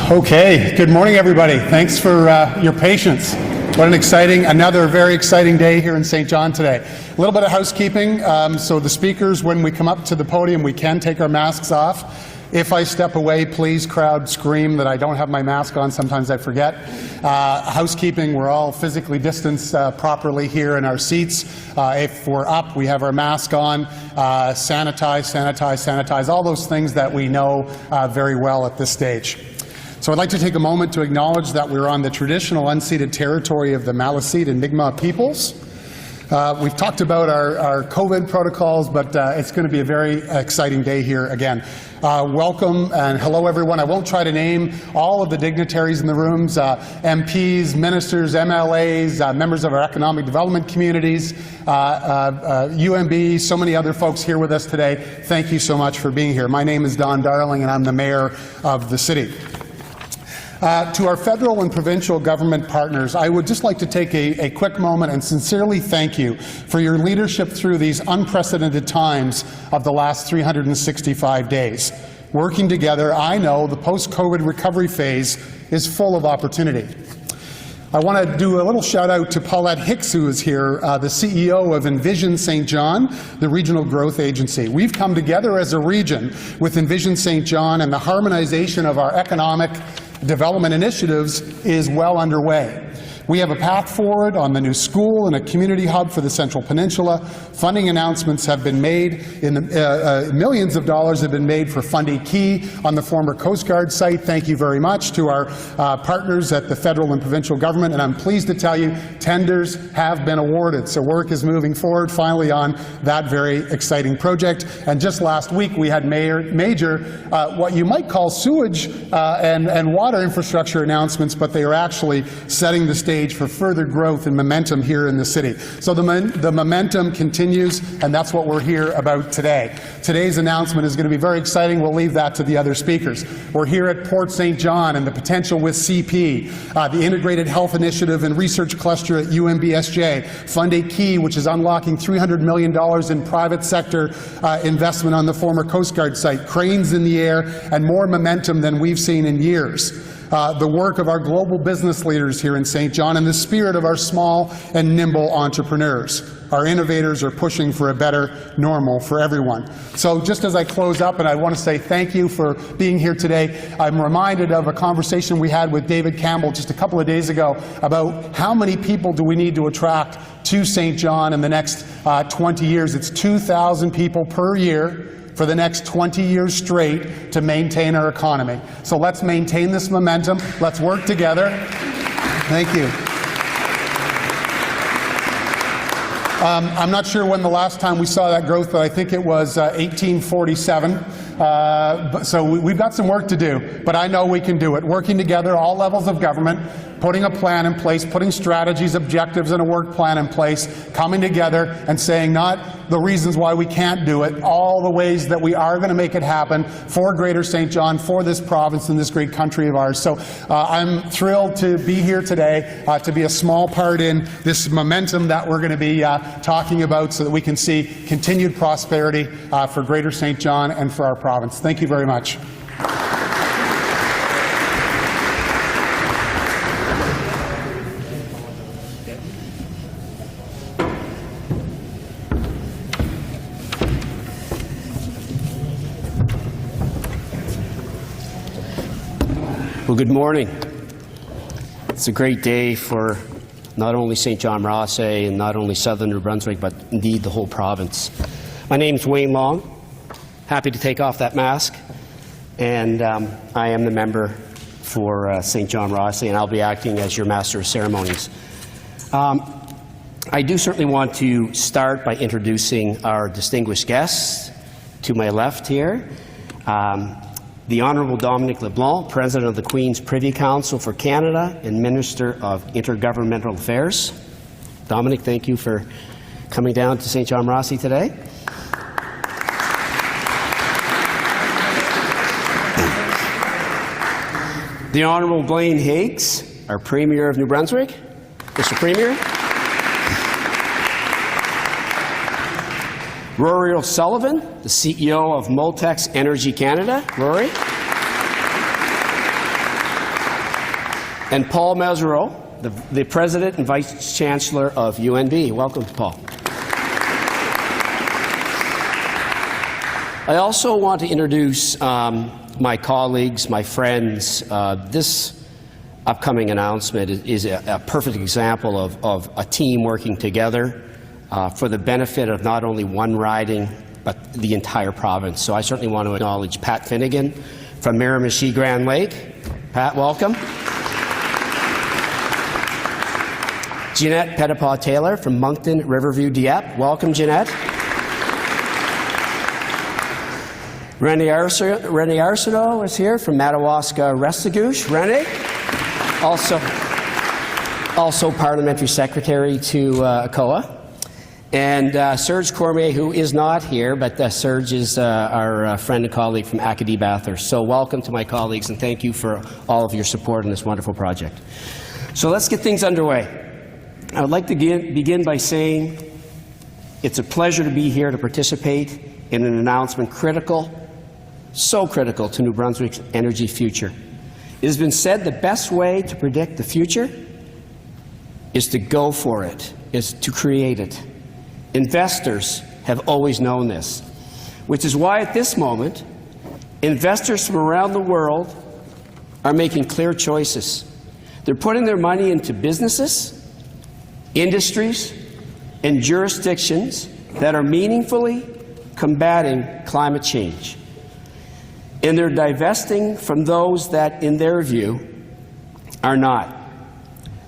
Okay, good morning everybody. Thanks for your patience. What an another very exciting day here in St. John today. A little bit of housekeeping. So the speakers, when we come up to the podium, we can take our masks off. If I step away, please crowd scream that I don't have my mask on. Sometimes I forget. Housekeeping, we're all physically distanced properly here in our seats. If we're up, we have our mask on. Sanitize, all those things that we know very well at this stage. So I'd like to take a moment to acknowledge that we're on the traditional unceded territory of the Maliseet and Mi'kmaq peoples. We've talked about our COVID protocols, but it's going to be a very exciting day here again. Welcome and hello everyone. I won't try to name all of the dignitaries in the rooms, MPs, ministers, MLAs, members of our economic development communities, UMB, so many other folks here with us today. Thank you so much for being here. My name is Don Darling and I'm the mayor of the city. To our federal and provincial government partners, I would just like to take a quick moment and sincerely thank you for your leadership through these unprecedented times of the last 365 days. Working together, I know the post-COVID recovery phase is full of opportunity. I want to do a little shout out to Paul Higgs, who is here, the CEO of Envision St. John, the regional growth agency. We've come together as a region with Envision St. John, and the harmonization of our economic development initiatives is well underway. We have a path forward on the new school and a community hub for the Central Peninsula. Funding announcements have been made. Millions of dollars have been made for Fundy Key on the former Coast Guard site. Thank you very much to our partners at the federal and provincial government. And I'm pleased to tell you, tenders have been awarded. So work is moving forward finally on that very exciting project. And just last week, we had major what you might call sewage and water infrastructure announcements, but they are actually setting the stage for further growth and momentum here in the city. So the momentum continues, and that's what we're here about today. Today's announcement is going to be very exciting. We'll leave that to the other speakers. We're here at Port St. John and the potential with CP, the Integrated Health Initiative and Research Cluster at UMBSJ, Fundy Key, which is unlocking $300 million in private sector investment on the former Coast Guard site, cranes in the air, and more momentum than we've seen in years. The work of our global business leaders here in St. John and the spirit of our small and nimble entrepreneurs. Our innovators are pushing for a better normal for everyone. So just as I close up, and I want to say thank you for being here today, I'm reminded of a conversation we had with David Campbell just a couple of days ago about how many people do we need to attract to St. John in the next 20 years. It's 2,000 people per year for the next 20 years straight to maintain our economy. So let's maintain this momentum. Let's work together. Thank you. I'm not sure when the last time we saw that growth, but I think it was 1847. So we've got some work to do, but I know we can do it. Working together, all levels of government, putting a plan in place, putting strategies, objectives, and a work plan in place, coming together and saying not the reasons why we can't do it, all the ways that we are going to make it happen for Greater St. John, for this province and this great country of ours. So I'm thrilled to be here today, to be a small part in this momentum that we're going to be talking about so that we can see continued prosperity for Greater St. John and for our province. Thank you very much. Well, good morning. It's a great day for not only St. John Rothesay and not only southern New Brunswick, but indeed the whole province. My name's Wayne Long. Happy to take off that mask. And I am the member for St. John Rothesay, and I'll be acting as your Master of Ceremonies. I do certainly want to start by introducing our distinguished guests to my left here. The Honourable Dominic LeBlanc, President of the Queen's Privy Council for Canada and Minister of Intergovernmental Affairs. Dominic, thank you for coming down to St. John Rothesay today. The Honourable Blaine Higgs, our Premier of New Brunswick. Mr. Premier. Rory O'Sullivan, the CEO of Moltex Energy Canada. Rory. and Paul Mazerolle, the President and Vice Chancellor of UNB. Welcome, Paul. I also want to introduce my colleagues, my friends. This upcoming announcement is a perfect example of a team working together for the benefit of not only one riding, but the entire province. So I certainly want to acknowledge Pat Finnegan from Miramichi Grand Lake. Pat, welcome. Jeanette Pettipaw-Taylor from Moncton Riverview Dieppe. Welcome, Jeanette. Renee Arsenault is here from Madawaska Restigouche. Renee, also Parliamentary Secretary to ACOA. And Serge Cormier, who is not here, but Serge is our friend and colleague from Acadie Bathurst. So welcome to my colleagues, and thank you for all of your support in this wonderful project. So let's get things underway. I would like to begin by saying it's a pleasure to be here to participate in an announcement critical, so critical to New Brunswick's energy future. It has been said the best way to predict the future is to go for it, is to create it. Investors have always known this, which is why at this moment, investors from around the world are making clear choices. They're putting their money into businesses, industries, and jurisdictions that are meaningfully combating climate change. And they're divesting from those that, in their view, are not.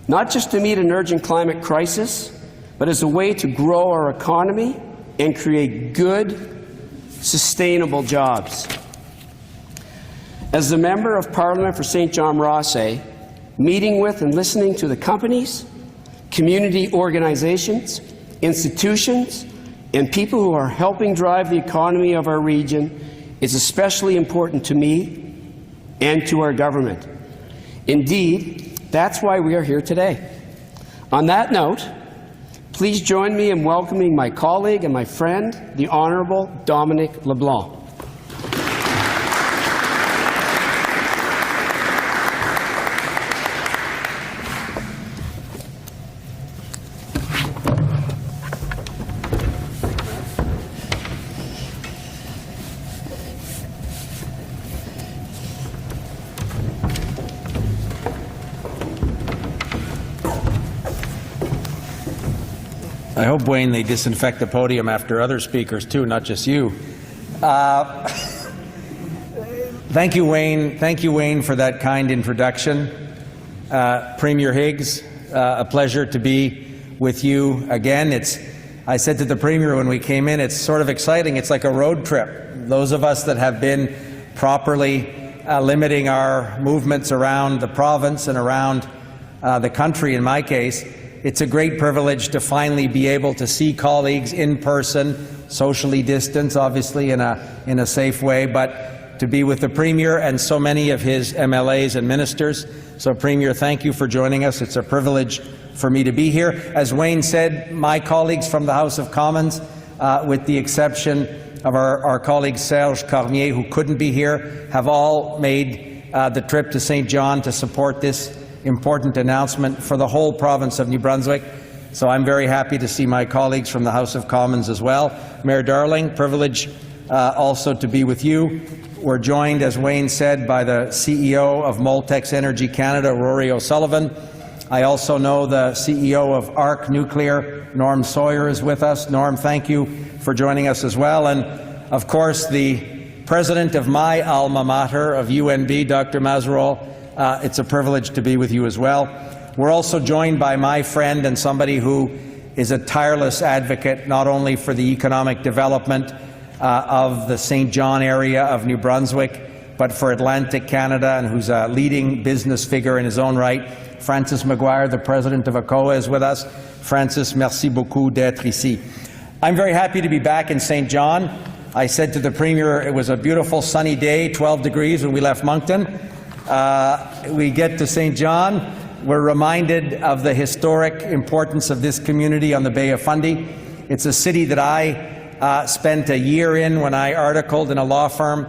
Not just to meet an urgent climate crisis, but as a way to grow our economy and create good, sustainable jobs. As a member of Parliament for St. John Rothesay, meeting with and listening to the companies, community organizations, institutions, and people who are helping drive the economy of our region is especially important to me and to our government. Indeed, that's why we are here today. On that note, please join me in welcoming my colleague and my friend, the Honourable Dominic LeBlanc. I hope, Wayne, they disinfect the podium after other speakers, too, not just you. Thank you, Wayne. Thank you, Wayne, for that kind introduction. Premier Higgs, a pleasure to be with you again. I said to the Premier when we came in, it's sort of exciting. It's like a road trip. Those of us that have been properly limiting our movements around the province and around the country, in my case, it's a great privilege to finally be able to see colleagues in person, socially distanced, obviously in a safe way, but to be with the Premier and so many of his MLAs and ministers. So, Premier, thank you for joining us. It's a privilege for me to be here. As Wayne said, my colleagues from the House of Commons, with the exception of our colleague Serge Cormier, who couldn't be here, have all made the trip to St. John to support this important announcement for the whole province of New Brunswick. So I'm very happy to see my colleagues from the House of Commons as well. Mayor Darling, privilege also to be with you. We're joined, as Wayne said, by the CEO of Moltex Energy Canada, Rory O'Sullivan. I also know the CEO of ARC Nuclear, Norm Sawyer, is with us. Norm, thank you for joining us as well. And, of course, the president of my alma mater, of UNB, Dr. Mazerolle. It's a privilege to be with you as well. We're also joined by my friend and somebody who is a tireless advocate not only for the economic development of the St. John area of New Brunswick, but for Atlantic Canada, and who's a leading business figure in his own right. Francis Maguire, the president of ACOA, is with us. Francis, merci beaucoup d'être ici. I'm very happy to be back in St. John. I said to the Premier it was a beautiful sunny day, 12 degrees when we left Moncton. We get to St. John, we're reminded of the historic importance of this community on the Bay of Fundy. It's a city that I spent a year in when I articled in a law firm.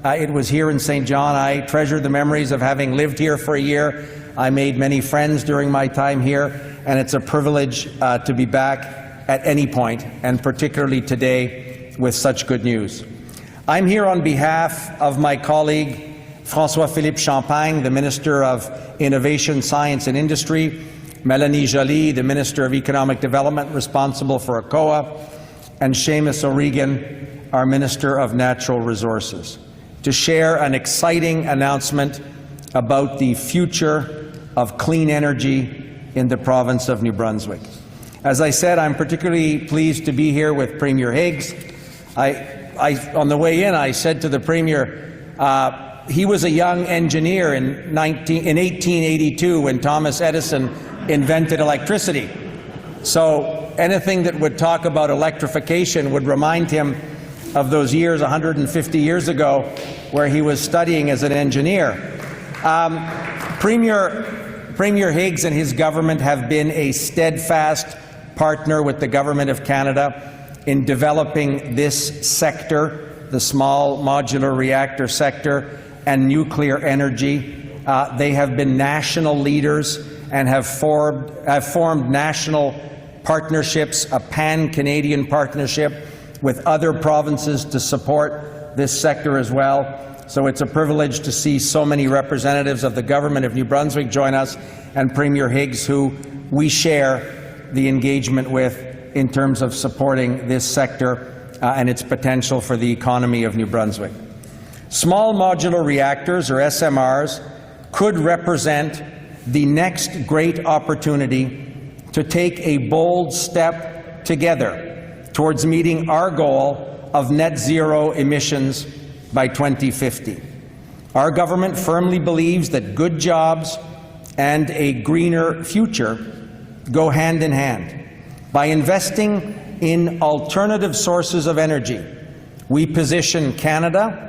It was here in St. John. I treasure the memories of having lived here for a year, I made many friends during my time here, and it's a privilege to be back at any point, and particularly today with such good news. I'm here on behalf of my colleague François-Philippe Champagne, the Minister of Innovation, Science and Industry, Mélanie Joly, the Minister of Economic Development responsible for ACOA, and Seamus O'Regan, our Minister of Natural Resources, to share an exciting announcement about the future of clean energy in the province of New Brunswick. As I said, I'm particularly pleased to be here with Premier Higgs. On the way in, I said to the Premier, he was a young engineer in 1882 when Thomas Edison invented electricity. So anything that would talk about electrification would remind him of those years 150 years ago where he was studying as an engineer. Premier Higgs and his government have been a steadfast partner with the Government of Canada in developing this sector, the small modular reactor sector, and nuclear energy. They have been national leaders and have formed national partnerships, a pan-Canadian partnership with other provinces to support this sector as well. So it's a privilege to see so many representatives of the Government of New Brunswick join us, and Premier Higgs, who we share the engagement with in terms of supporting this sector and its potential for the economy of New Brunswick. Small modular reactors, or SMRs, could represent the next great opportunity to take a bold step together towards meeting our goal of net zero emissions by 2050. Our government firmly believes that good jobs and a greener future go hand in hand. By investing in alternative sources of energy, we position Canada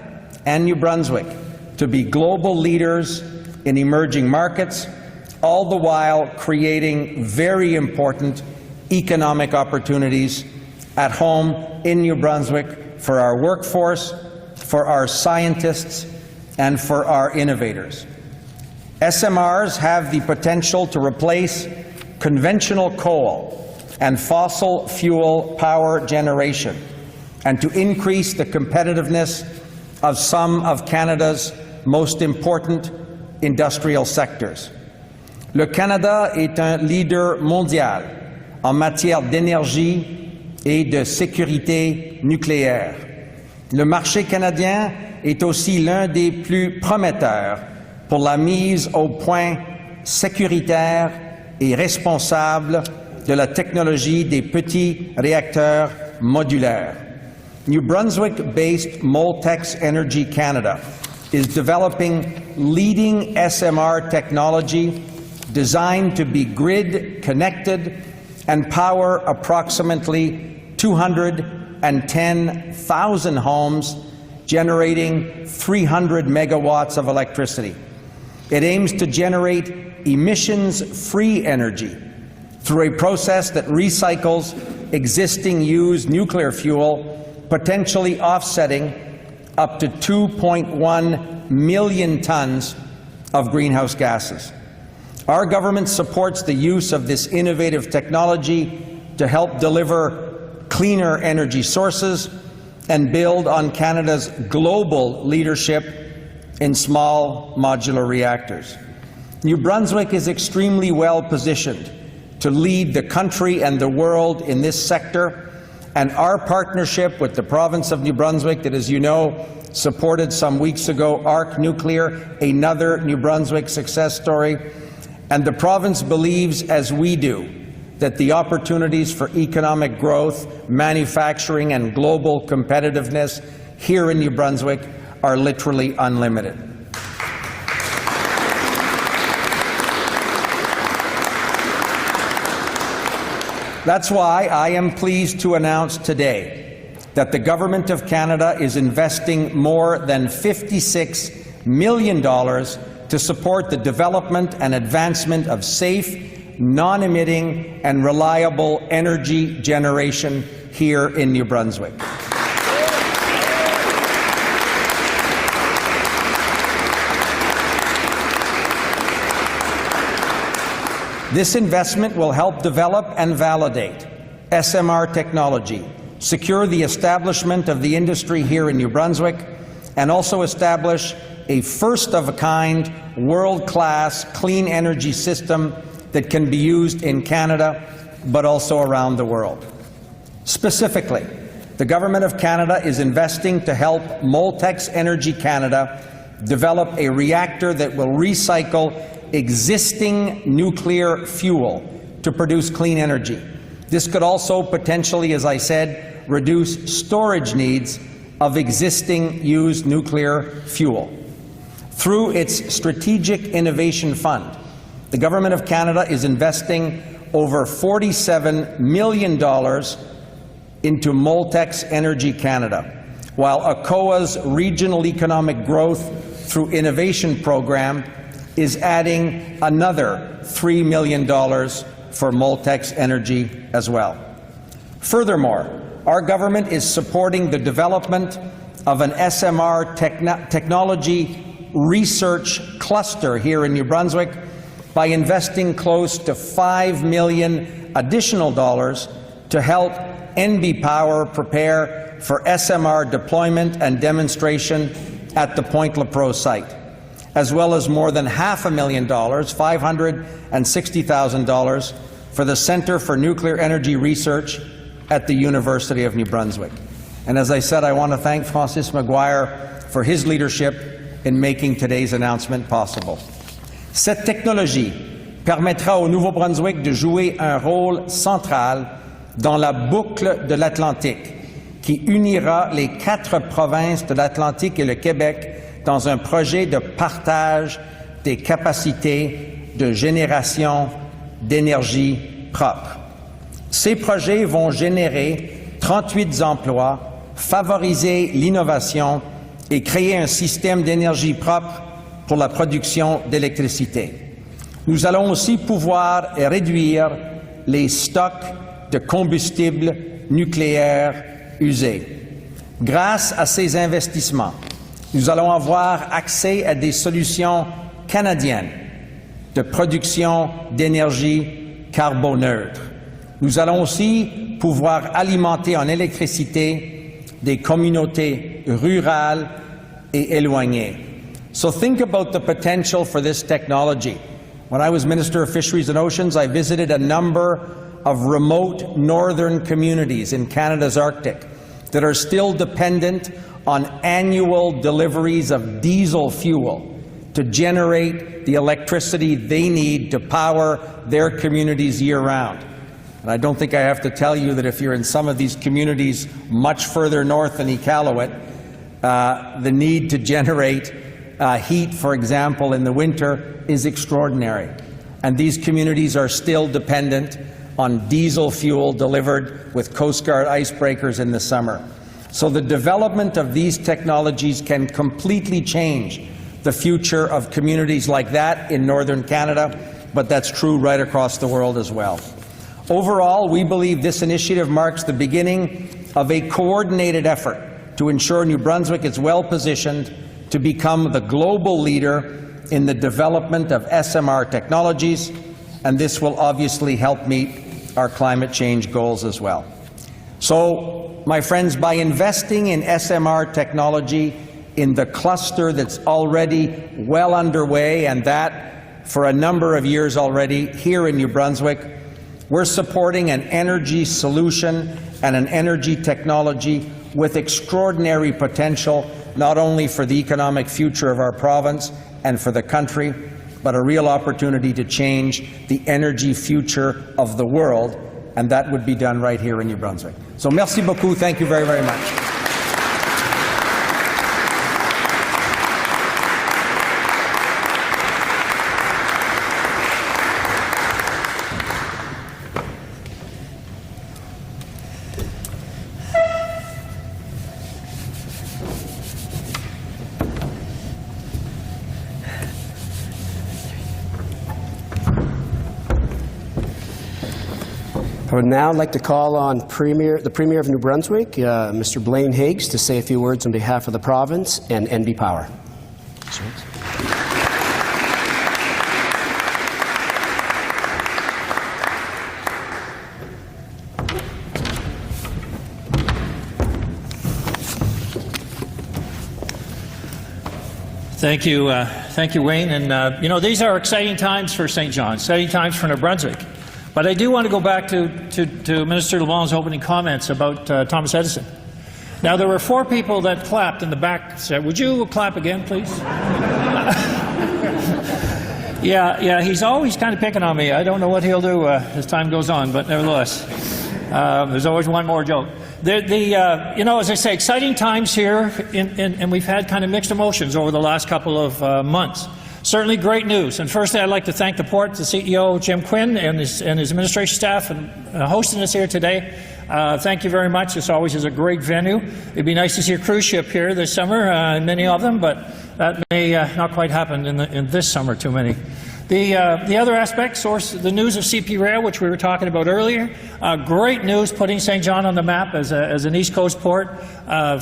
and New Brunswick to be global leaders in emerging markets, all the while creating very important economic opportunities at home in New Brunswick for our workforce, for our scientists, and for our innovators. SMRs have the potential to replace conventional coal and fossil fuel power generation, and to increase the competitiveness of some of Canada's most important industrial sectors. Le Canada est un leader mondial en matière d'énergie et de sécurité nucléaire. Le marché canadien est aussi l'un des plus prometteurs pour la mise au point sécuritaire et responsable de la technologie des petits réacteurs modulaires. New Brunswick-based Moltex Energy Canada is developing leading SMR technology designed to be grid-connected and power approximately 210,000 homes, generating 300 megawatts of electricity. It aims to generate emissions-free energy through a process that recycles existing used nuclear fuel, potentially offsetting up to 2.1 million tons of greenhouse gases. Our government supports the use of this innovative technology to help deliver cleaner energy sources and build on Canada's global leadership in small modular reactors. New Brunswick is extremely well positioned to lead the country and the world in this sector, and our partnership with the province of New Brunswick that, as you know, supported some weeks ago ARC Nuclear, another New Brunswick success story, and the province believes, as we do, that the opportunities for economic growth, manufacturing, and global competitiveness here in New Brunswick are literally unlimited. That's why I am pleased to announce today that the Government of Canada is investing more than $56 million to support the development and advancement of safe, non-emitting and reliable energy generation here in New Brunswick. This investment will help develop and validate SMR technology, secure the establishment of the industry here in New Brunswick, and also establish a first-of-a-kind, world-class clean energy system that can be used in Canada, but also around the world. Specifically, the Government of Canada is investing to help Moltex Energy Canada develop a reactor that will recycle existing nuclear fuel to produce clean energy. This could also potentially, as I said, reduce storage needs of existing used nuclear fuel. Through its Strategic Innovation Fund, the Government of Canada is investing over $47 million into Moltex Energy Canada, while ACOA's Regional Economic Growth through Innovation Program is adding another $3 million for Moltex Energy as well. Furthermore, our government is supporting the development of an SMR technology research cluster here in New Brunswick by investing close to $5 million additional dollars to help NB Power prepare for SMR deployment and demonstration at the Pointe-Lepreau site, as well as more than $500,000, $560,000, for the Centre for Nuclear Energy Research at the University of New Brunswick. And as I said, I want to thank Francis Maguire for his leadership in making today's announcement possible. Cette technologie permettra au Nouveau-Brunswick de jouer un rôle central dans la boucle de l'Atlantique, qui unira les 4 provinces de l'Atlantique et le Québec dans un projet de partage des capacités de génération d'énergie propre. Ces projets vont générer 38 emplois, favoriser l'innovation et créer un système d'énergie propre pour la production d'électricité. Nous allons aussi pouvoir réduire les stocks de combustibles nucléaires usés. Grâce à ces investissements, nous allons avoir accès à des solutions canadiennes de production d'énergie carboneutre. Nous allons aussi pouvoir alimenter en électricité des communautés rurales et éloignées. So think about the potential for this technology. When I was Minister of Fisheries and Oceans, I visited a number of remote northern communities in Canada's Arctic that are still dependent on annual deliveries of diesel fuel to generate the electricity they need to power their communities year-round. And I don't think I have to tell you that if you're in some of these communities much further north than Iqaluit, the need to generate heat, for example, in the winter is extraordinary. And these communities are still dependent on diesel fuel delivered with Coast Guard icebreakers in the summer. So the development of these technologies can completely change the future of communities like that in northern Canada, but that's true right across the world as well. Overall, we believe this initiative marks the beginning of a coordinated effort to ensure New Brunswick is well positioned to become the global leader in the development of SMR technologies, and this will obviously help meet our climate change goals as well. So, my friends, by investing in SMR technology in the cluster that's already well underway, and that for a number of years already here in New Brunswick, we're supporting an energy solution and an energy technology with extraordinary potential, not only for the economic future of our province and for the country, but a real opportunity to change the energy future of the world, and that would be done right here in New Brunswick. So merci beaucoup. Thank you very, very much. I would now like to call on the Premier of New Brunswick, Mr. Blaine Higgs, to say a few words on behalf of the province and NB Power. Thank you, Wayne. And you know, these are exciting times for St. John, exciting times for New Brunswick. But I do want to go back to Minister LeBlanc's opening comments about Thomas Edison. Now, there were 4 people that clapped in the back. So would you clap again, please? Yeah, he's always kind of picking on me. I don't know what he'll do as time goes on, but nevertheless, there's always one more joke. You know, as I say, exciting times here, and we've had kind of mixed emotions over the last couple of months. Certainly great news. And firstly, I'd like to thank the port, the CEO, Jim Quinn, and his administration staff, and hosting us here today. Thank you very much. This always is a great venue. It'd be nice to see a cruise ship here this summer, many of them, but that may not quite happen in this summer, too many. The other aspect, the news of CP Rail, which we were talking about earlier, great news, putting St. John on the map as an East Coast port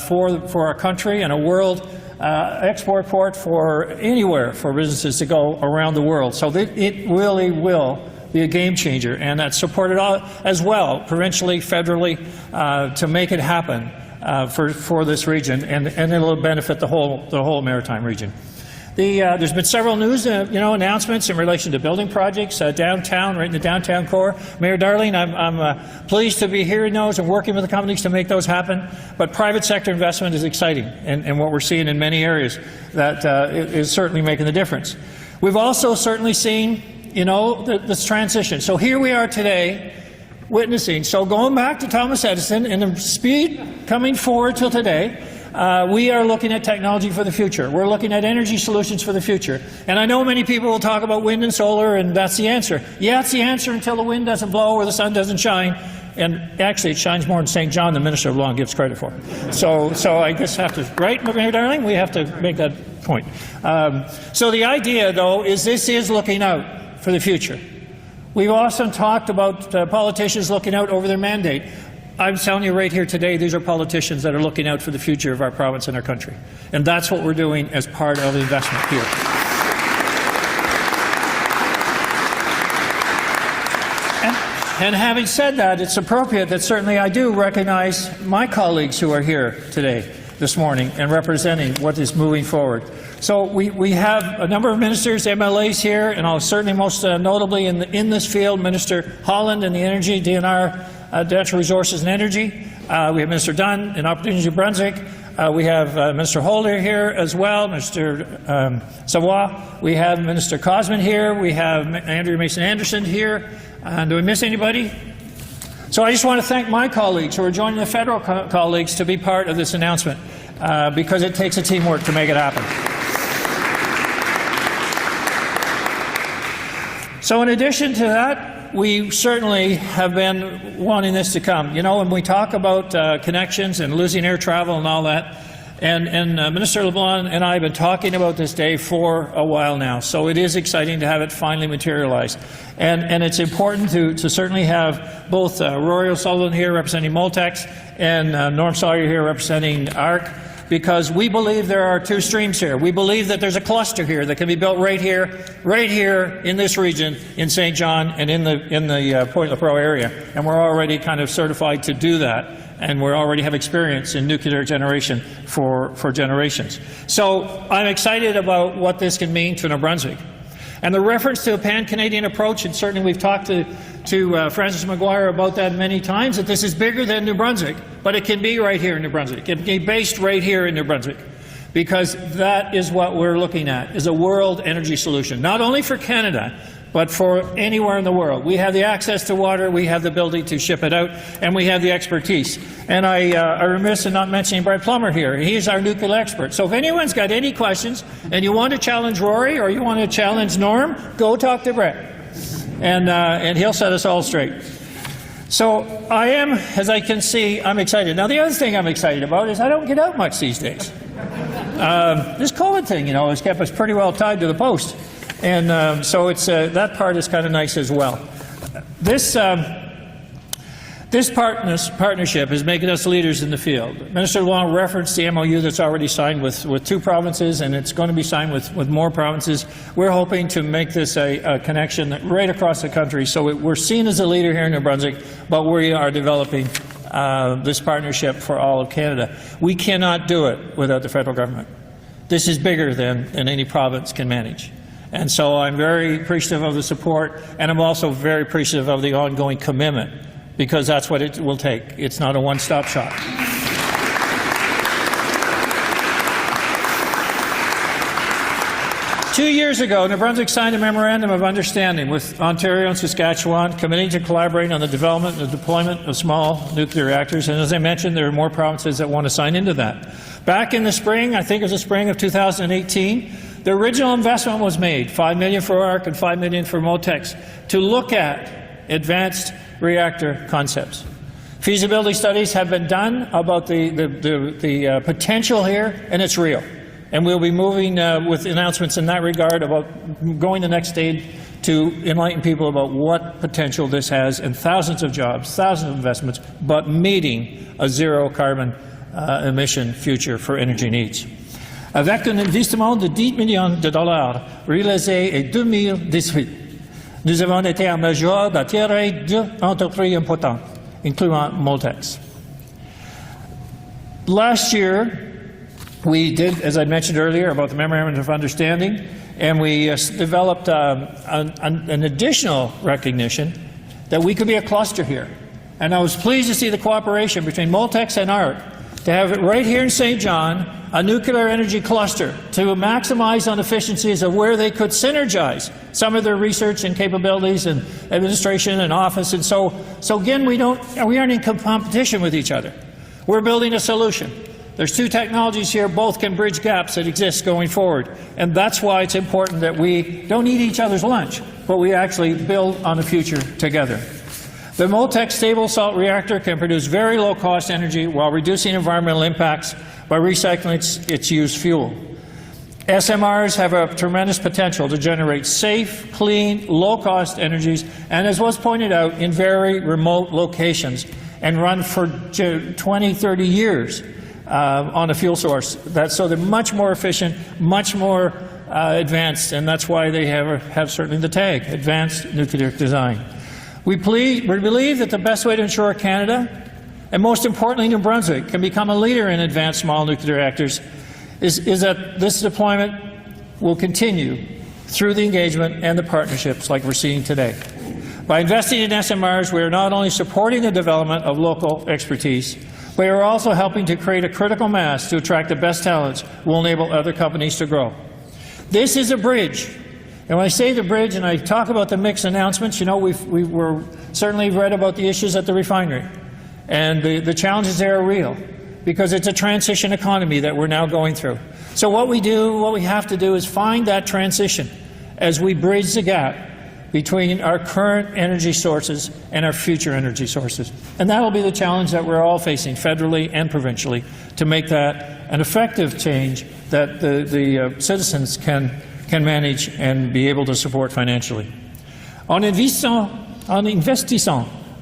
for our country and a world export port for anywhere for businesses to go around the world. So it really will be a game changer, and that's supported as well, provincially, federally, to make it happen for this region, and it'll benefit the whole maritime region. There's been several news, announcements in relation to building projects downtown, right in the downtown core. Mayor Darling, I'm pleased to be hearing those and working with the companies to make those happen. But private sector investment is exciting, and what we're seeing in many areas that is certainly making the difference. We've also certainly seen, this transition. So here we are today, witnessing. So going back to Thomas Edison and the speed coming forward till today. We are looking at technology for the future. We're looking at energy solutions for the future. And I know many people will talk about wind and solar, and that's the answer. Yeah, it's the answer until the wind doesn't blow or the sun doesn't shine. And actually, it shines more in St. John than Minister LeBlanc gives credit for. So I just have to, right, Mayor Darling? We have to make that point. So the idea, though, is this is looking out for the future. We've often talked about politicians looking out over their mandate. I'm telling you right here today, these are politicians that are looking out for the future of our province and our country. And that's what we're doing as part of the investment here. And having said that, it's appropriate that certainly I do recognize my colleagues who are here today, this morning, and representing what is moving forward. So we have a number of ministers, MLAs here, and I'll certainly most notably in this field, Minister Holland in the Energy, DNR, Natural Resources and Energy. We have Minister Dunn in Opportunities New Brunswick. We have Minister Holder here as well, Mr. Savoy. We have Minister Cosman here. We have Andrew Mason-Anderson here. Do we miss anybody? So I just want to thank my colleagues who are joining the federal colleagues to be part of this announcement, because it takes a teamwork to make it happen. So in addition to that, we certainly have been wanting this to come. When we talk about connections and losing air travel and all that, and Minister LeBlanc and I have been talking about this day for a while now, so it is exciting to have it finally materialize. And it's important to certainly have both Rory O'Sullivan here representing Moltex and Norm Sawyer here representing ARC, because we believe there are 2 streams here. We believe that there's a cluster here that can be built right here in this region, in St. John and in the Point La Pro area. And we're already kind of certified to do that, and we already have experience in nuclear generation for generations. So I'm excited about what this can mean to New Brunswick. And the reference to a pan-Canadian approach, and certainly we've talked to Francis Maguire about that many times, that this is bigger than New Brunswick, but it can be right here in New Brunswick. It can be based right here in New Brunswick, because that is what we're looking at, is a world energy solution, not only for Canada, but for anywhere in the world. We have the access to water, we have the ability to ship it out, and we have the expertise. And I'm remiss in not mentioning Brett Plummer here. He's our nuclear expert. So if anyone's got any questions, and you want to challenge Rory or you want to challenge Norm, go talk to Brett. And he'll set us all straight. So I am, as I can see, I'm excited. Now the other thing I'm excited about is I don't get out much these days. This COVID thing, has kept us pretty well tied to the post. And so it's that part is kind of nice as well. This partnership is making us leaders in the field. Minister LeBlanc referenced the MOU that's already signed with 2 provinces, and it's going to be signed with more provinces. We're hoping to make this a connection right across the country. So we're seen as a leader here in New Brunswick, but we are developing this partnership for all of Canada. We cannot do it without the federal government. This is bigger than any province can manage. And so I'm very appreciative of the support, and I'm also very appreciative of the ongoing commitment, because that's what it will take. It's not a one-stop shop. Two years ago, New Brunswick signed a memorandum of understanding with Ontario and Saskatchewan, committing to collaborate on the development and deployment of small nuclear reactors. And as I mentioned, there are more provinces that want to sign into that. Back in the spring, I think it was the spring of 2018, the original investment was made, $5 million for ARC and $5 million for Moltex, to look at advanced reactor concepts. Feasibility studies have been done about the potential here, and it's real. And we'll be moving with announcements in that regard about going the next stage to enlighten people about what potential this has, and thousands of jobs, thousands of investments, but meeting a zero carbon emission future for energy needs. Avec un investissement de 10 millions de dollars réalisé en 2018, nous avons été en mesure d'attirer deux entreprises importantes, incluant Moltex. Last year, we did, as I mentioned earlier, about the Memorandum of Understanding, and we developed an additional recognition that we could be a cluster here. And I was pleased to see the cooperation between Moltex and ARC to have it right here in St. John, a nuclear energy cluster, to maximize on efficiencies of where they could synergize some of their research and capabilities and administration and office. And so again, we aren't in competition with each other. We're building a solution. There's two technologies here, both can bridge gaps that exist going forward. And that's why it's important that we don't eat each other's lunch, but we actually build on the future together. The Moltex stable salt reactor can produce very low-cost energy while reducing environmental impacts by recycling its used fuel. SMRs have a tremendous potential to generate safe, clean, low-cost energies, and as was pointed out, in very remote locations, and run for 20, 30 years. On a fuel source. So they're much more efficient, much more advanced, and that's why they have certainly the tag, Advanced Nuclear Design. We believe that the best way to ensure Canada, and most importantly New Brunswick, can become a leader in advanced small nuclear reactors is that this deployment will continue through the engagement and the partnerships like we're seeing today. By investing in SMRs, we are not only supporting the development of local expertise, we are also helping to create a critical mass to attract the best talents will enable other companies to grow. This is a bridge. And when I say the bridge and I talk about the mixed announcements, you know, we've certainly read about the issues at the refinery. And the challenges there are real, because it's a transition economy that we're now going through. So what we have to do is find that transition as we bridge the gap between our current energy sources and our future energy sources. And that will be the challenge that we're all facing federally and provincially, to make that an effective change that the citizens can manage and be able to support financially. En investissant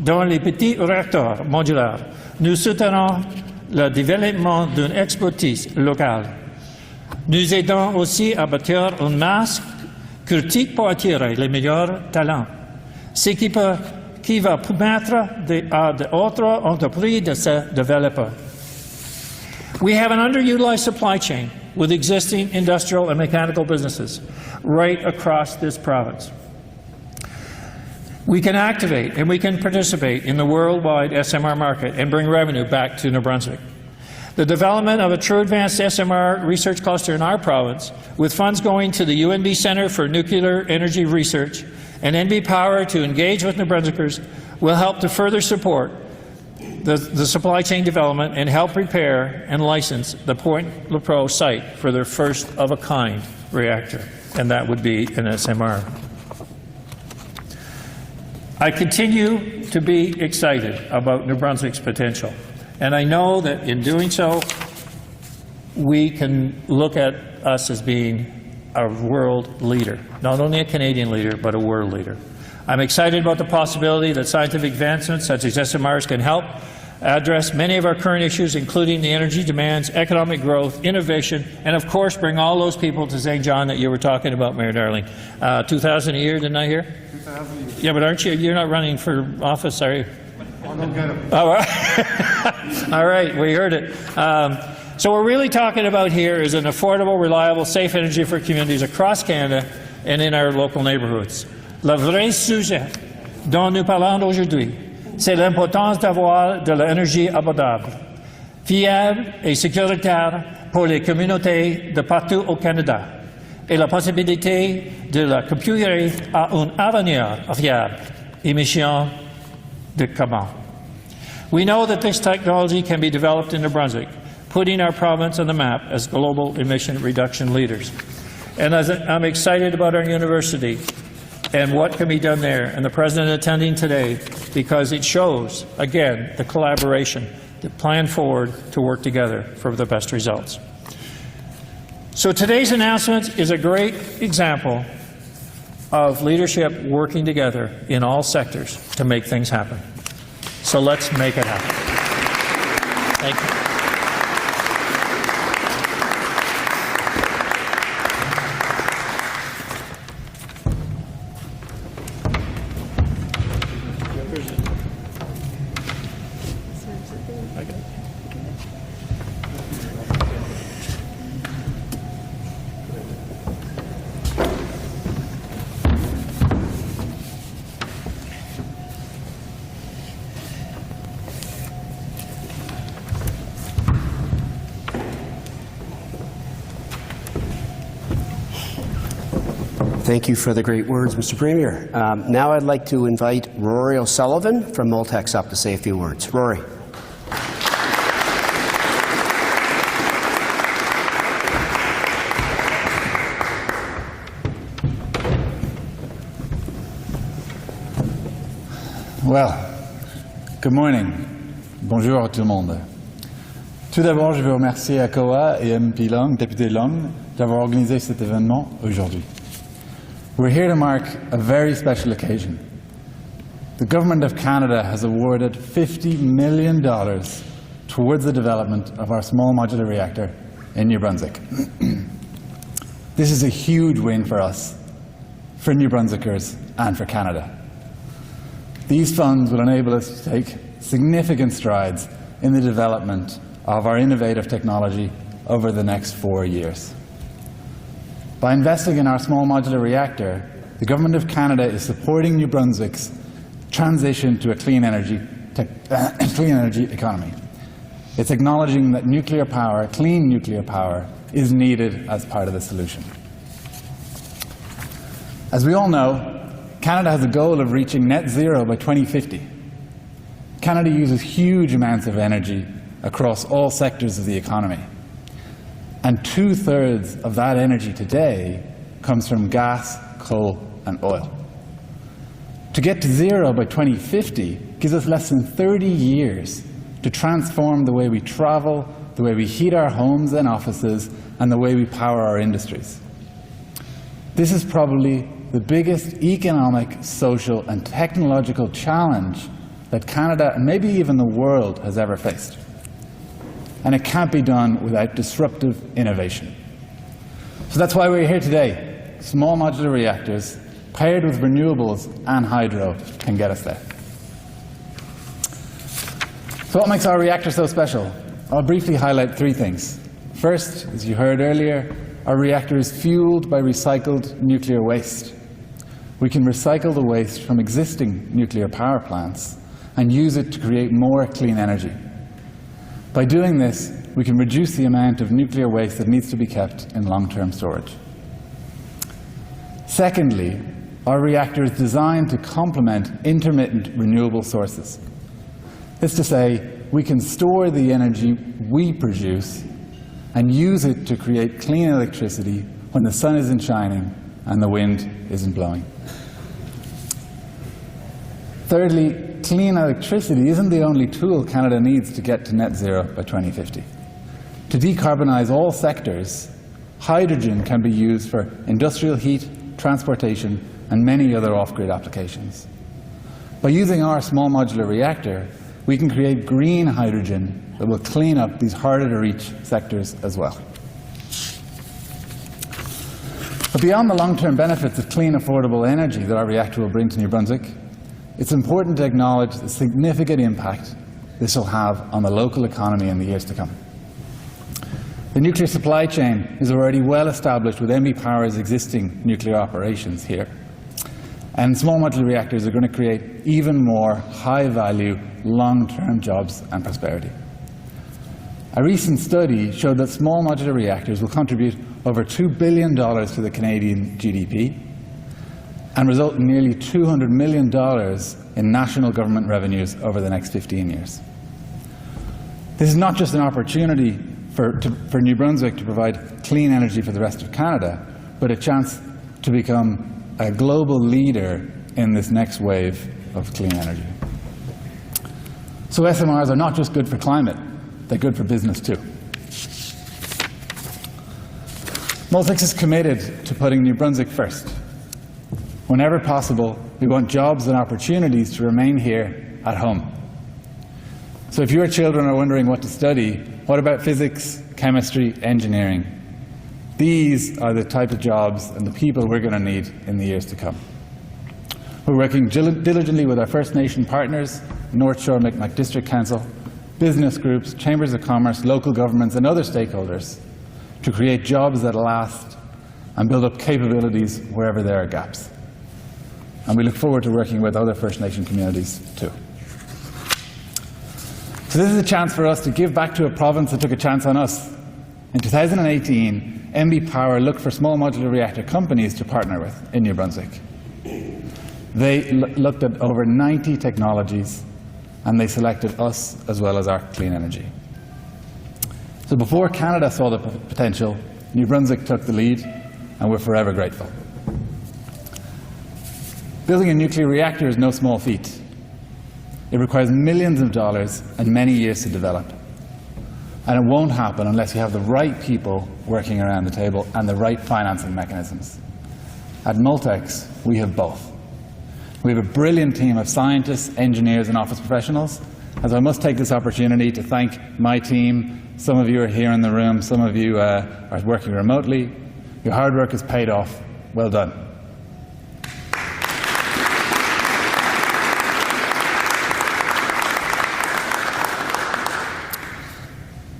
dans les petits réacteurs modulaires, nous soutenons le développement d'une expertise locale. Nous aidons aussi à bâtir une masse critique pour attirer les meilleurs talents, ce qui va permettre à d'autres entreprises de se développer. We have an underutilized supply chain with existing industrial and mechanical businesses right across this province. We can activate and we can participate in the worldwide SMR market and bring revenue back to New Brunswick. The development of a true advanced SMR research cluster in our province, with funds going to the UNB Centre for Nuclear Energy Research and NB Power to engage with New Brunswickers, will help to further support the supply chain development and help prepare and license the Point Lepreau site for their first-of-a-kind reactor, and that would be an SMR. I continue to be excited about New Brunswick's potential. And I know that in doing so, we can look at us as being a world leader, not only a Canadian leader, but a world leader. I'm excited about the possibility that scientific advancements such as SMRs can help address many of our current issues, including the energy demands, economic growth, innovation, and of course bring all those people to St. John that you were talking about, Mayor Darling. 2,000 a year, didn't I hear? 2,000 a year. Yeah, but you're not running for office, are you? I'll go get them. All right. All right, we heard it. So what we're really talking about here is an affordable, reliable, safe energy for communities across Canada and in our local neighborhoods. Le vrai sujet dont nous parlons aujourd'hui, c'est l'importance d'avoir de l'énergie abordable, fiable et sécuritaire pour les communautés de partout au Canada, et la possibilité de la procurer à un avenir fiable, émission de carbone. We know that this technology can be developed in New Brunswick, putting our province on the map as global emission reduction leaders. And I'm excited about our university and what can be done there, and the President attending today, because it shows, again, the collaboration, the plan forward to work together for the best results. So today's announcement is a great example of leadership working together in all sectors to make things happen. So let's make it happen. Thank you. Thank you for the great words, Mr. Premier. Now I'd like to invite Rory O'Sullivan from Moltex up to say a few words. Rory. Well, good morning. Bonjour à tout le monde. Tout d'abord, je veux remercier ACOA et MP Long, député Long, d'avoir organisé cet événement aujourd'hui. We're here to mark a very special occasion. The Government of Canada has awarded $50 million towards the development of our small modular reactor in New Brunswick. This is a huge win for us, for New Brunswickers, and for Canada. These funds will enable us to take significant strides in the development of our innovative technology over the next 4 years. By investing in our small modular reactor, the Government of Canada is supporting New Brunswick's transition to a clean energy economy. It's acknowledging that nuclear power, clean nuclear power, is needed as part of the solution. As we all know, Canada has a goal of reaching net zero by 2050. Canada uses huge amounts of energy across all sectors of the economy. And 2/3 of that energy today comes from gas, coal, and oil. To get to zero by 2050 gives us less than 30 years to transform the way we travel, the way we heat our homes and offices, and the way we power our industries. This is probably the biggest economic, social, and technological challenge that Canada, and maybe even the world, has ever faced. And it can't be done without disruptive innovation. So that's why we're here today. Small modular reactors, paired with renewables and hydro, can get us there. So what makes our reactor so special? I'll briefly highlight 3 things. First, as you heard earlier, our reactor is fueled by recycled nuclear waste. We can recycle the waste from existing nuclear power plants and use it to create more clean energy. By doing this, we can reduce the amount of nuclear waste that needs to be kept in long-term storage. Secondly, our reactor is designed to complement intermittent renewable sources. This is to say, we can store the energy we produce and use it to create clean electricity when the sun isn't shining and the wind isn't blowing. Thirdly, clean electricity isn't the only tool Canada needs to get to net zero by 2050. To decarbonize all sectors, hydrogen can be used for industrial heat, transportation, and many other off-grid applications. By using our small modular reactor, we can create green hydrogen that will clean up these harder-to-reach sectors as well. But beyond the long-term benefits of clean, affordable energy that our reactor will bring to New Brunswick, it's important to acknowledge the significant impact this will have on the local economy in the years to come. The nuclear supply chain is already well established with MB Power's existing nuclear operations here. And small modular reactors are going to create even more high-value, long-term jobs and prosperity. A recent study showed that small modular reactors will contribute over $2 billion to the Canadian GDP and result in nearly $200 million in national government revenues over the next 15 years. This is not just an opportunity for New Brunswick to provide clean energy for the rest of Canada, but a chance to become a global leader in this next wave of clean energy. So SMRs are not just good for climate, they're good for business too. Moltex is committed to putting New Brunswick first. Whenever possible, we want jobs and opportunities to remain here at home. So if your children are wondering what to study, what about physics, chemistry, engineering? These are the type of jobs and the people we're going to need in the years to come. We're working diligently with our First Nation partners, North Shore Mi'kmaq District Council, business groups, chambers of commerce, local governments and other stakeholders to create jobs that last and build up capabilities wherever there are gaps. And we look forward to working with other First Nation communities too. So this is a chance for us to give back to a province that took a chance on us. In 2018, MB Power looked for small modular reactor companies to partner with in New Brunswick. They looked at over 90 technologies and they selected us as well as Arc Clean Energy. So before Canada saw the potential, New Brunswick took the lead and we're forever grateful. Building a nuclear reactor is no small feat. It requires millions of dollars and many years to develop. And it won't happen unless you have the right people working around the table and the right financing mechanisms. At Moltex, we have both. We have a brilliant team of scientists, engineers, and office professionals. And so I must take this opportunity to thank my team. Some of you are here in the room, some of you are working remotely. Your hard work has paid off. Well done.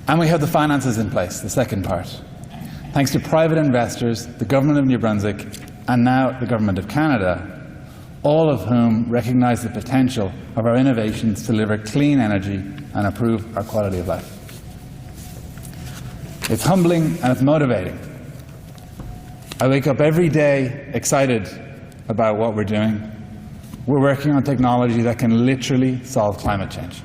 And we have the finances in place, the second part. Thanks to private investors, the Government of New Brunswick, and now the Government of Canada, all of whom recognize the potential of our innovations to deliver clean energy and improve our quality of life. It's humbling and it's motivating. I wake up every day excited about what we're doing. We're working on technology that can literally solve climate change.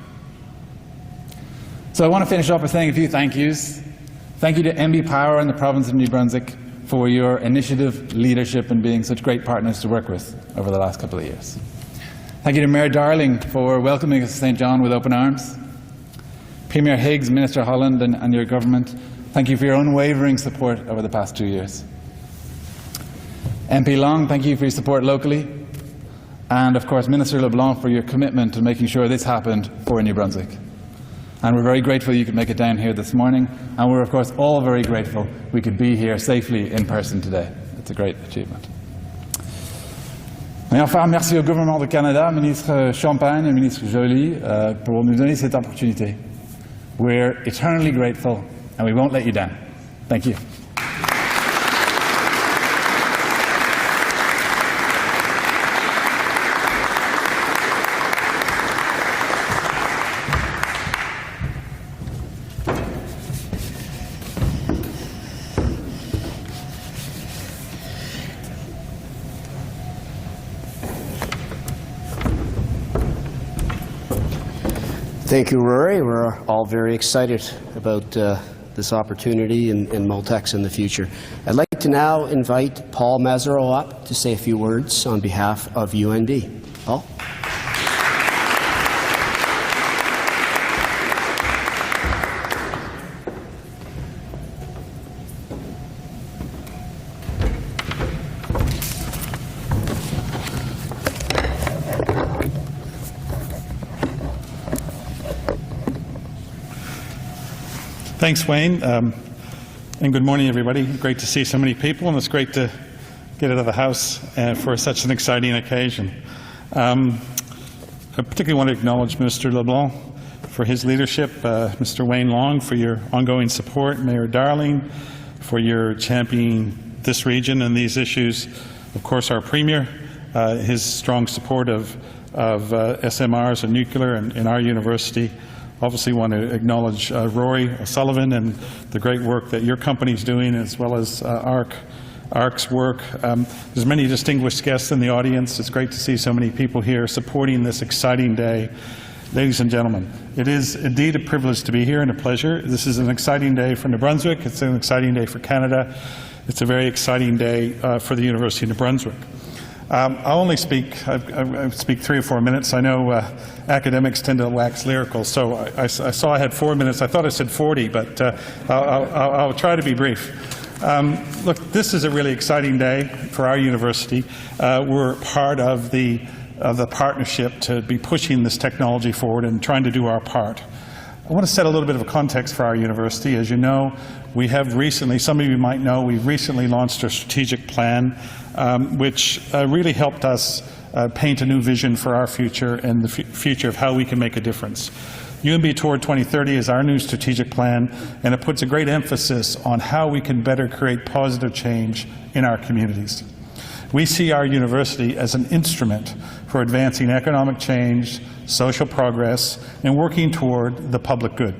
So I want to finish up by saying a few thank yous. Thank you to MB Power and the province of New Brunswick for your initiative, leadership, and being such great partners to work with over the last couple of years. Thank you to Mayor Darling for welcoming us to St. John with open arms. Premier Higgs, Minister Holland, and your government, thank you for your unwavering support over the past 2 years. MP Long, thank you for your support locally. And of course, Minister LeBlanc for your commitment to making sure this happened for New Brunswick. And we're very grateful you could make it down here this morning. And we're, of course, all very grateful we could be here safely in person today. It's a great achievement. Et enfin, merci au gouvernement du Canada, Ministre Champagne et Ministre Joly, pour nous donner cette opportunité. We're eternally grateful, and we won't let you down. Thank you. Thank you, Rory. We're all very excited about this opportunity in Moltex in the future. I'd like to now invite Paul Mazerolle up to say a few words on behalf of UND. Paul? Thanks, Wayne, and good morning, everybody. Great to see so many people, and it's great to get out of the house for such an exciting occasion. I particularly want to acknowledge Minister LeBlanc for his leadership, Mr. Wayne Long for your ongoing support, Mayor Darling for your championing this region and these issues, of course our Premier, his strong support of SMRs and nuclear in our university. Obviously want to acknowledge Rory O'Sullivan and the great work that your company is doing, as well as ARC's work. There's many distinguished guests in the audience. It's great to see so many people here supporting this exciting day. Ladies and gentlemen, it is indeed a privilege to be here and a pleasure. This is an exciting day for New Brunswick. It's an exciting day for Canada. It's a very exciting day for the University of New Brunswick. I'll only speak, I speak 3 or 4 minutes. I know academics tend to wax lyrical, so I saw I had 4 minutes. I thought I said 40, but I'll try to be brief. Look, this is a really exciting day for our university. We're part of the partnership to be pushing this technology forward and trying to do our part. I want to set a little bit of a context for our university. As you know, we have recently, some of you might know, we've recently launched a strategic plan which really helped us paint a new vision for our future and the future of how we can make a difference. UNB Toward 2030 is our new strategic plan, and it puts a great emphasis on how we can better create positive change in our communities. We see our university as an instrument for advancing economic change, social progress, and working toward the public good.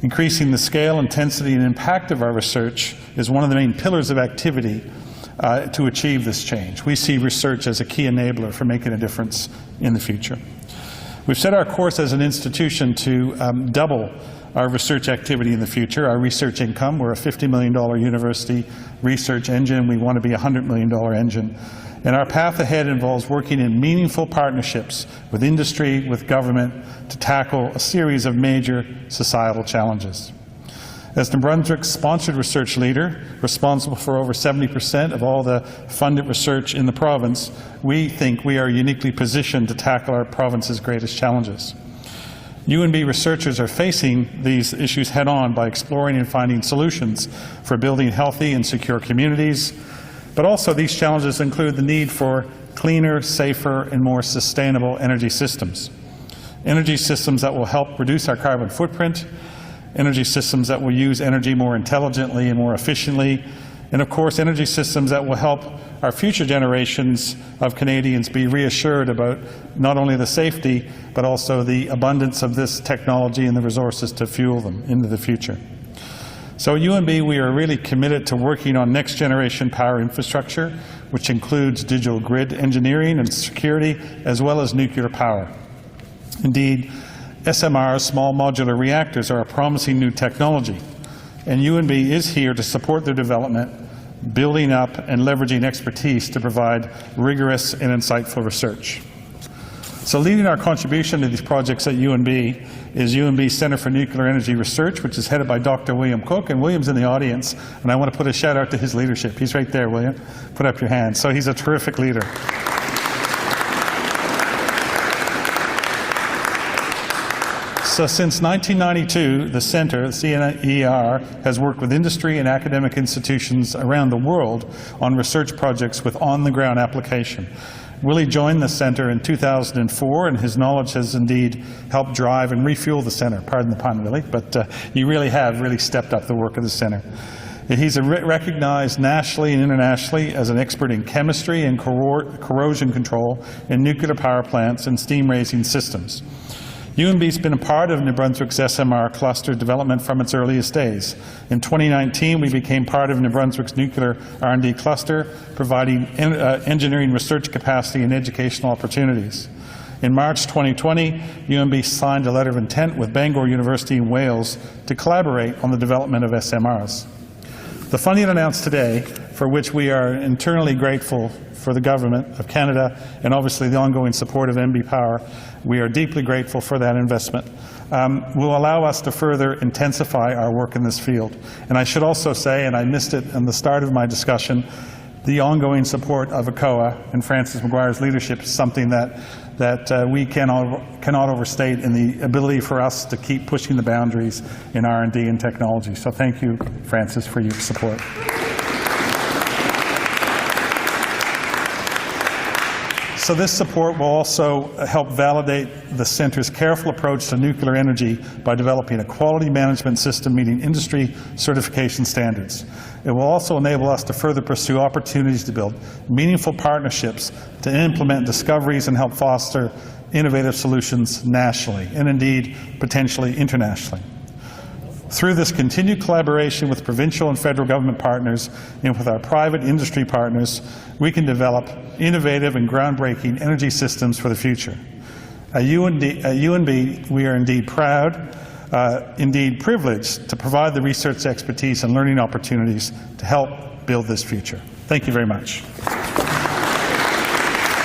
Increasing the scale, intensity, and impact of our research is one of the main pillars of activity to achieve this change. We see research as a key enabler for making a difference in the future. We've set our course as an institution to double our research activity in the future, our research income. We're a $50 million university research engine. We want to be a $100 million engine. And our path ahead involves working in meaningful partnerships with industry, with government, to tackle a series of major societal challenges. As New Brunswick's sponsored research leader, responsible for over 70% of all the funded research in the province, we think we are uniquely positioned to tackle our province's greatest challenges. UNB researchers are facing these issues head-on by exploring and finding solutions for building healthy and secure communities. But also these challenges include the need for cleaner, safer, and more sustainable energy systems. Energy systems that will help reduce our carbon footprint, energy systems that will use energy more intelligently and more efficiently, and of course energy systems that will help our future generations of Canadians be reassured about not only the safety but also the abundance of this technology and the resources to fuel them into the future. So at UNB we are really committed to working on next generation power infrastructure, which includes digital grid engineering and security, as well as nuclear power. Indeed, SMRs, small modular reactors, are a promising new technology, and UNB is here to support their development, building up and leveraging expertise to provide rigorous and insightful research. So leading our contribution to these projects at UNB is UNB's Centre for Nuclear Energy Research, which is headed by Dr. William Cook, and William's in the audience, and I want to put a shout out to his leadership. He's right there, William. Put up your hand. So he's a terrific leader. So since 1992, the Centre, the CNER, has worked with industry and academic institutions around the world on research projects with on-the-ground application. Willie joined the Centre in 2004, and his knowledge has indeed helped drive and refuel the Centre. Pardon the pun, Willie, but you really have stepped up the work of the Centre. He's recognized nationally and internationally as an expert in chemistry and corrosion control in nuclear power plants and steam-raising systems. UNB's been a part of New Brunswick's SMR cluster development from its earliest days. In 2019, we became part of New Brunswick's nuclear R&D cluster, providing engineering research capacity and educational opportunities. In March 2020, UNB signed a letter of intent with Bangor University in Wales to collaborate on the development of SMRs. The funding announced today, for which we are internally grateful for the Government of Canada and obviously the ongoing support of NB Power, we are deeply grateful for that investment, will allow us to further intensify our work in this field. And I should also say, and I missed it in the start of my discussion, the ongoing support of ACOA and Francis Maguire's leadership is something that we cannot overstate in the ability for us to keep pushing the boundaries in R&D and technology. So thank you, Francis, for your support. So this support will also help validate the Centre's careful approach to nuclear energy by developing a quality management system meeting industry certification standards. It will also enable us to further pursue opportunities to build meaningful partnerships to implement discoveries and help foster innovative solutions nationally and indeed potentially internationally. Through this continued collaboration with provincial and federal government partners and with our private industry partners, we can develop innovative and groundbreaking energy systems for the future. At UNB, we are indeed proud, indeed privileged to provide the research expertise and learning opportunities to help build this future. Thank you very much.